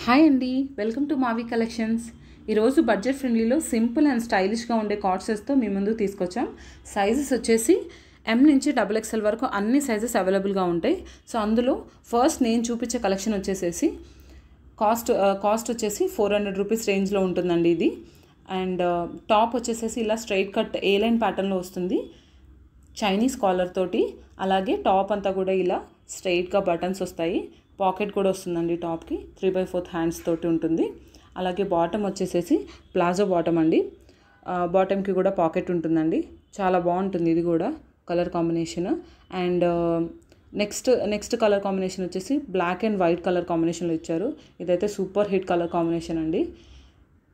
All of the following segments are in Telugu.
హాయ్ అండి, వెల్కమ్ టు మావి కలెక్షన్స్. ఈరోజు బడ్జెట్ ఫ్రెండ్లీలో సింపుల్ అండ్ స్టైలిష్గా ఉండే కార్డ్ సెట్స్తో మీ ముందుకు తీసుకొచ్చాం. సైజెస్ వచ్చేసి ఎం నుంచి XXL వరకు అన్ని సైజెస్ అవైలబుల్గా ఉంటాయి. సో అందులో ఫస్ట్ నేను చూపించే కలెక్షన్ వచ్చేసేసి కాస్ట్ వచ్చేసి 400 రూపీస్ రేంజ్లో ఉంటుందండి ఇది. అండ్ టాప్ వచ్చేసేసి ఇలా స్ట్రైట్ కట్ ఏ లైన్ ప్యాటర్న్లో వస్తుంది, చైనీస్ కాలర్ తోటి. అలాగే టాప్ అంతా కూడా ఇలా స్ట్రైట్గా బటన్స్ వస్తాయి, పాకెట్ కూడా వస్తుందండి టాప్కి. 3/4 హ్యాండ్స్ తోటి ఉంటుంది. అలాగే బాటమ్ వచ్చేసేసి ప్లాజో బాటమ్ అండి, బాటమ్కి కూడా పాకెట్ ఉంటుందండి. చాలా బాగుంటుంది ఇది కూడా colour combination. And next colour combination వచ్చేసి బ్లాక్ అండ్ వైట్ కలర్ కాంబినేషన్లో ఇచ్చారు. ఇదైతే సూపర్ హిట్ కలర్ కాంబినేషన్ అండి.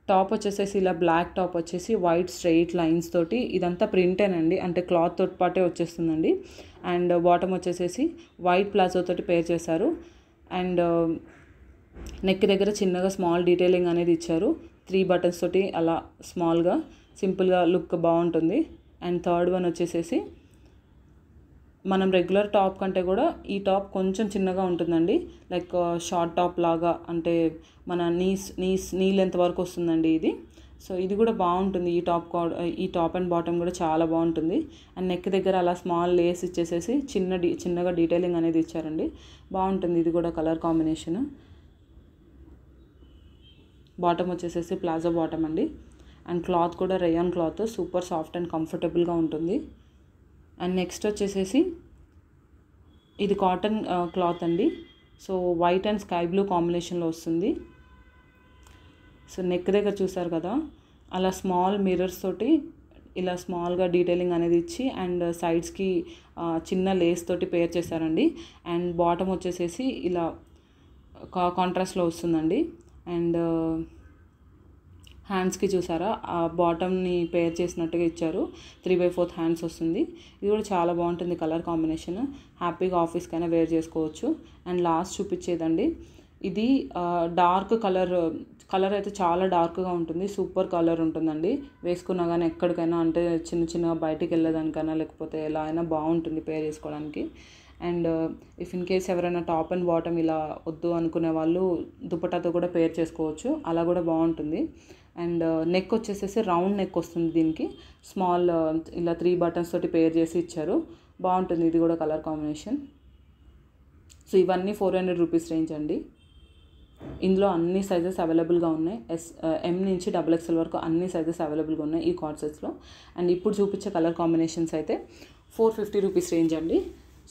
టాప్ వచ్చేసేసి ఇలా బ్లాక్ టాప్ వచ్చేసి వైట్ స్ట్రెయిట్ లైన్స్ తోటి, ఇదంతా ప్రింటేనండి, అంటే క్లాత్ తోటి పాటే వచ్చేస్తుందండి. అండ్ బాటమ్ వచ్చేసేసి వైట్ ప్లాజో తోటి పేర్ చేశారు. అండ్ నెక్ దగ్గర చిన్నగా స్మాల్ డీటెయిలింగ్ అనేది ఇచ్చారు. 3 బటన్స్ తోటి అలా స్మాల్గా సింపుల్గా లుక్ బాగుంటుంది. అండ్ థర్డ్ వన్ వచ్చేసేసి మనం రెగ్యులర్ టాప్ కంటే కూడా ఈ టాప్ కొంచెం చిన్నగా ఉంటుందండి, లైక్ షార్ట్ టాప్ లాగా, అంటే మన నీ లెంత్ వరకు వస్తుందండి ఇది. సో ఇది కూడా బాగుంటుంది. ఈ టాప్ అండ్ బాటమ్ కూడా చాలా బాగుంటుంది. అండ్ నెక్ దగ్గర అలా స్మాల్ లేస్ ఇచ్చేసేసి చిన్నగా డీటెయిలింగ్ అనేది ఇచ్చారండి. బాగుంటుంది ఇది కూడా కలర్ కాంబినేషన్. బాటమ్ వచ్చేసేసి ప్లాజో బాటమ్ అండి. అండ్ క్లాత్ కూడా rayon cloth, super soft and కంఫర్టబుల్గా ఉంటుంది. అండ్ నెక్స్ట్ వచ్చేసేసి ఇది కాటన్ క్లాత్ అండి. So white and sky blue కాంబినేషన్లో వస్తుంది. సో నెక్ దగ్గర చూసారు కదా, అలా స్మాల్ మిర్రర్స్ తోటి ఇలా స్మాల్గా డీటెయిలింగ్ అనేది ఇచ్చి, అండ్ సైడ్స్కి చిన్న లేస్ తోటి పేర్ చేశారండి. అండ్ బాటమ్ వచ్చేసేసి ఇలా కాంట్రాస్ట్లో వస్తుందండి. అండ్ హ్యాండ్స్కి చూసారా, ఆ బాటమ్ని పేర్ చేసినట్టుగా ఇచ్చారు. 3/4 హ్యాండ్స్ వస్తుంది. ఇది కూడా చాలా బాగుంటుంది కలర్ కాంబినేషన్. హ్యాపీగా ఆఫీస్కైనా వేర్ చేసుకోవచ్చు. అండ్ లాస్ట్ చూపించేదండి, ఇది డార్క్ కలర్ అయితే చాలా డార్క్గా ఉంటుంది, సూపర్ కలర్ ఉంటుందండి. వేసుకున్నా కానీ ఎక్కడికైనా, అంటే చిన్నగా బయటికి వెళ్ళేదానికైనా లేకపోతే ఎలా అయినా బాగుంటుంది పేర్ చేసుకోవడానికి. అండ్ ఇఫ్ ఇన్ కేస్ ఎవరైనా టాప్ అండ్ బాటమ్ ఇలా వద్దు అనుకునే వాళ్ళు దుపట్టాతో కూడా పేర్ చేసుకోవచ్చు, అలా కూడా బాగుంటుంది. అండ్ నెక్ వచ్చేసేసి రౌండ్ నెక్ వస్తుంది దీనికి. స్మాల్ ఇలా 3 బటన్స్ తోటి పేర్ చేసి ఇచ్చారు. బాగుంటుంది ఇది కూడా కలర్ కాంబినేషన్. సో ఇవన్నీ 400 రూపీస్ రేంజ్ అండి. ఇందులో అన్ని సైజెస్ అవైలబుల్గా ఉన్నాయి. ఎం నుంచి XXL వరకు అన్ని సైజెస్ అవైలబుల్గా ఉన్నాయి ఈ కార్డ్ సెట్స్లో. అండ్ ఇప్పుడు చూపించే కలర్ కాంబినేషన్స్ అయితే 450 రూపీస్ రేంజ్ అండి.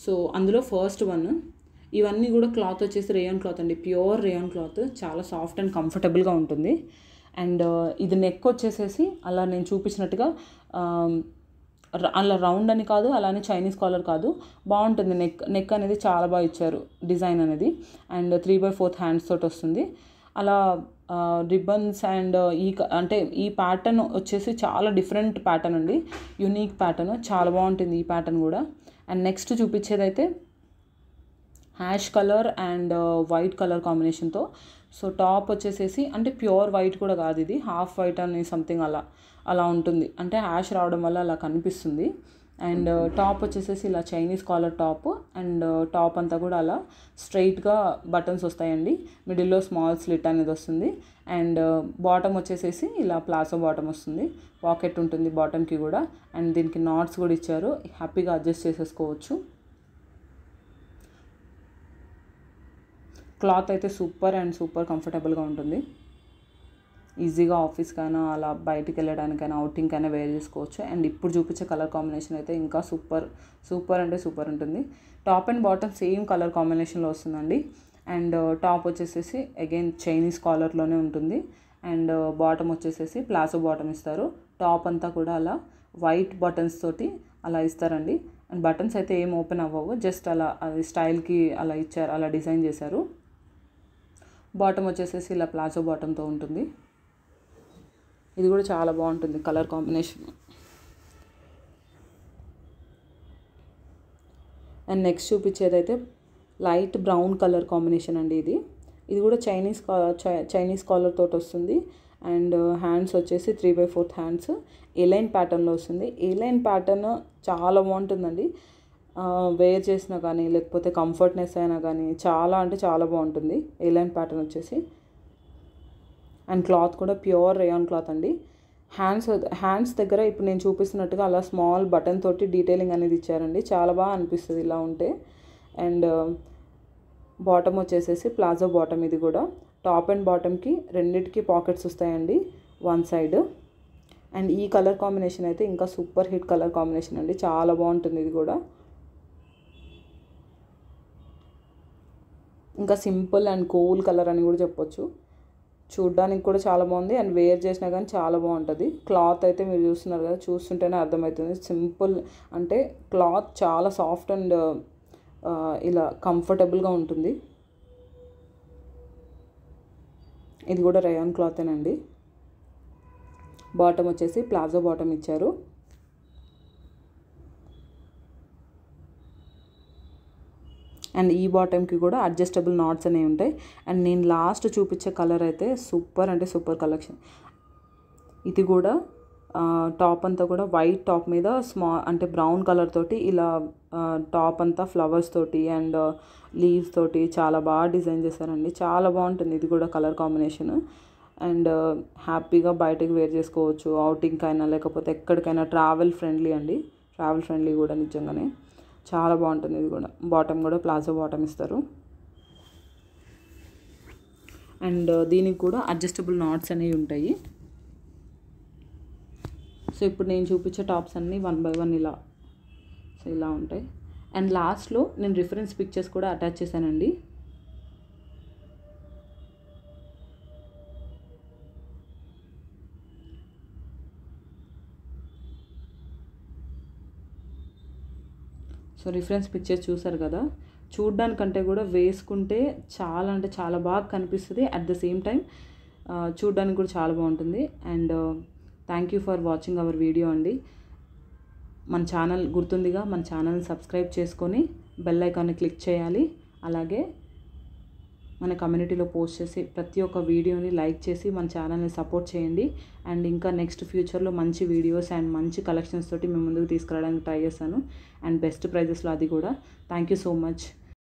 సో అందులో ఫస్ట్ వన్, ఇవన్నీ కూడా క్లాత్ వచ్చేసి రేయాన్ క్లాత్ అండి, ప్యూర్ రేయాన్ క్లాత్, చాలా సాఫ్ట్ అండ్ కంఫర్టబుల్గా ఉంటుంది. అండ్ ఇది నెక్ వచ్చేసేసి అలా నేను చూపించినట్టుగా అలా రౌండ్ అని కాదు, అలానే చైనీస్ కాలర్ కాదు, బాగుంటుంది. నెక్ అనేది చాలా బాగా ఇచ్చారు డిజైన్ అనేది. అండ్ 3/4 హ్యాండ్స్ తోటి వస్తుంది. అలా రిబ్బన్స్ అండ్ అంటే ఈ ప్యాటర్న్ వచ్చేసి చాలా డిఫరెంట్ ప్యాటర్న్ అండి, యూనిక్ ప్యాటర్న్, చాలా బాగుంటుంది ఈ ప్యాటర్న్ కూడా. అండ్ నెక్స్ట్ చూపించేదైతే ash colour and white colour కాంబినేషన్తో. సో టాప్ వచ్చేసేసి అంటే ప్యూర్ వైట్ కూడా కాదు, ఇది హాఫ్ వైట్ అని సంథింగ్ అలా ఉంటుంది, అంటే హ్యాష్ రావడం వల్ల అలా కనిపిస్తుంది. అండ్ టాప్ వచ్చేసేసి ఇలా Chinese collar top. And top అంతా కూడా అలా స్ట్రైట్గా బటన్స్ వస్తాయండి, మిడిల్లో స్మాల్ స్లిట్ అనేది వస్తుంది. అండ్ బాటమ్ వచ్చేసేసి ఇలా ప్లాజో బాటమ్ వస్తుంది, పాకెట్ ఉంటుంది బాటమ్కి కూడా. అండ్ దీనికి నాట్స్ కూడా ఇచ్చారు, హ్యాపీగా అడ్జస్ట్ చేసేసుకోవచ్చు. క్లాత్ అయితే సూపర్ కంఫర్టబుల్గా ఉంటుంది. ఈజీగా ఆఫీస్కైనా అలా బయటికి వెళ్ళడానికైనా అవుటింగ్కైనా వేర్ చేసుకోవచ్చు. అండ్ ఇప్పుడు చూపించే కలర్ కాంబినేషన్ అయితే ఇంకా సూపర్ అంటే సూపర్ ఉంటుంది. Top and bottom same colour కాంబినేషన్లో వస్తుందండి. అండ్ టాప్ వచ్చేసేసి అగైన్ చైనీస్ కాలర్లోనే ఉంటుంది. అండ్ బాటమ్ వచ్చేసేసి ప్లాజో బాటమ్ ఇస్తారు. టాప్ అంతా కూడా అలా వైట్ బటన్స్ తోటి అలా ఇస్తారండి. అండ్ బటన్స్ అయితే ఏం ఓపెన్ అవ్వవు, జస్ట్ అలా అది స్టైల్కి అలా ఇచ్చారు, అలా డిజైన్ చేశారు. బాటమ్ వచ్చేసేసి ఇలా ప్లాజో బాటంతో ఉంటుంది. ఇది కూడా చాలా బాగుంటుంది కలర్ కాంబినేషన్. అండ్ నెక్స్ట్ చూపించేదైతే లైట్ బ్రౌన్ కలర్ కాంబినేషన్ అండి. ఇది కూడా చైనీస్ కాలర్ తోటి వస్తుంది. అండ్ హ్యాండ్స్ వచ్చేసి 3/4 హ్యాండ్స్ ఏ లైన్ ప్యాటర్న్లో వస్తుంది. ఏ లైన్ ప్యాటర్న్ చాలా బాగుంటుందండి, వేర్ చేసినా కానీ లేకపోతే కంఫర్ట్నెస్ అయినా కానీ చాలా అంటే చాలా బాగుంటుంది. ఏ లైన్ ప్యాటర్న్ వచ్చేసి అండ్ క్లాత్ కూడా ప్యూర్ రేయాన్ క్లాత్ అండి. హ్యాండ్స్ దగ్గర ఇప్పుడు నేను చూపిస్తున్నట్టుగా అలా స్మాల్ బటన్ తోటి డీటెయిలింగ్ అనేది ఇచ్చారండి. చాలా బాగా అనిపిస్తుంది ఇలా ఉంటే. అండ్ బాటమ్ వచ్చేసేసి ప్లాజో బాటమ్. ఇది కూడా టాప్ అండ్ బాటమ్కి రెండింటికి పాకెట్స్ వస్తాయండి వన్ సైడ్. అండ్ ఈ కలర్ కాంబినేషన్ అయితే ఇంకా సూపర్ హిట్ కలర్ కాంబినేషన్ అండి. చాలా బాగుంటుంది ఇది కూడా. ఇంకా సింపుల్ అండ్ కూల్ కలర్ అని కూడా చెప్పొచ్చు. చూడ్డానికి కూడా చాలా బాగుంది అండ్ వేర్ చేసినా కానీ చాలా బాగుంటుంది. క్లాత్ అయితే మీరు చూస్తున్నారు కదా, చూస్తుంటేనే అర్థమవుతుంది. సింపుల్ అంటే క్లాత్ చాలా సాఫ్ట్ అండ్ ఇలా కంఫర్టబుల్గా ఉంటుంది. ఇది కూడా రేయాన్ క్లాతేనండి. బాటమ్ వచ్చేసి ప్లాజో బాటమ్ ఇచ్చారు. అండ్ ఈ బాటమ్కి కూడా అడ్జస్టబుల్ నాట్స్ అనేవి ఉంటాయి. అండ్ నేను లాస్ట్ చూపించే కలర్ అయితే సూపర్ అంటే సూపర్ కలెక్షన్. ఇది కూడా టాప్ అంతా కూడా వైట్ టాప్ మీద అంటే బ్రౌన్ కలర్ తోటి ఇలా టాప్ అంతా ఫ్లవర్స్ తోటి అండ్ లీవ్స్ తోటి చాలా బాగా డిజైన్ చేశారండి. చాలా బాగుంటుంది ఇది కూడా కలర్ కాంబినేషన్. అండ్ హ్యాపీగా బయటకు వేర్ చేసుకోవచ్చు, అవుటింగ్కైనా లేకపోతే ఎక్కడికైనా. ట్రావెల్ ఫ్రెండ్లీ అండి, ట్రావెల్ ఫ్రెండ్లీ కూడా నిజంగానే చాలా బాగుంటుంది. ఇది కూడా బాటమ్ కూడా ప్లాజో బాటమ్ ఇస్తారు. అండ్ దీనికి కూడా అడ్జస్టబుల్ నాట్స్ అనేవి ఉంటాయి. సో ఇప్పుడు నేను చూపించే టాప్స్ అన్నీ 1 by 1 ఇలా సో ఇలా ఉంటాయి. అండ్ లాస్ట్లో నేను రిఫరెన్స్ పిక్చర్స్ కూడా అటాచ్ చేశానండి. సో రిఫరెన్స్ పిక్చర్స్ చూసారు కదా, చూడ్డానికంటే కూడా వేసుకుంటే చాలా అంటే చాలా బాగా కనిపిస్తుంది. అట్ ద సేమ్ టైం చూడ్డానికి కూడా చాలా బాగుంటుంది. And thank you for watching our video అండి. మన ఛానల్ గుర్తుందిగా, మన ఛానల్ని సబ్స్క్రైబ్ చేసుకొని బెల్ ఐకాన్ని క్లిక్ చేయాలి. అలాగే మన కమ్యూనిటీలో పోస్ట్ చేసి ప్రతి ఒక్క వీడియోని లైక్ చేసి మన ఛానల్ని సపోర్ట్ చేయండి. అండ్ ఇంకా నెక్స్ట్ ఫ్యూచర్లో మంచి వీడియోస్ అండ్ మంచి కలెక్షన్స్ తోటి మేము ముందుకు తీసుకురావడానికి ట్రై చేస్తాను. అండ్ బెస్ట్ ప్రైజెస్లో అది కూడా. Thank you so much.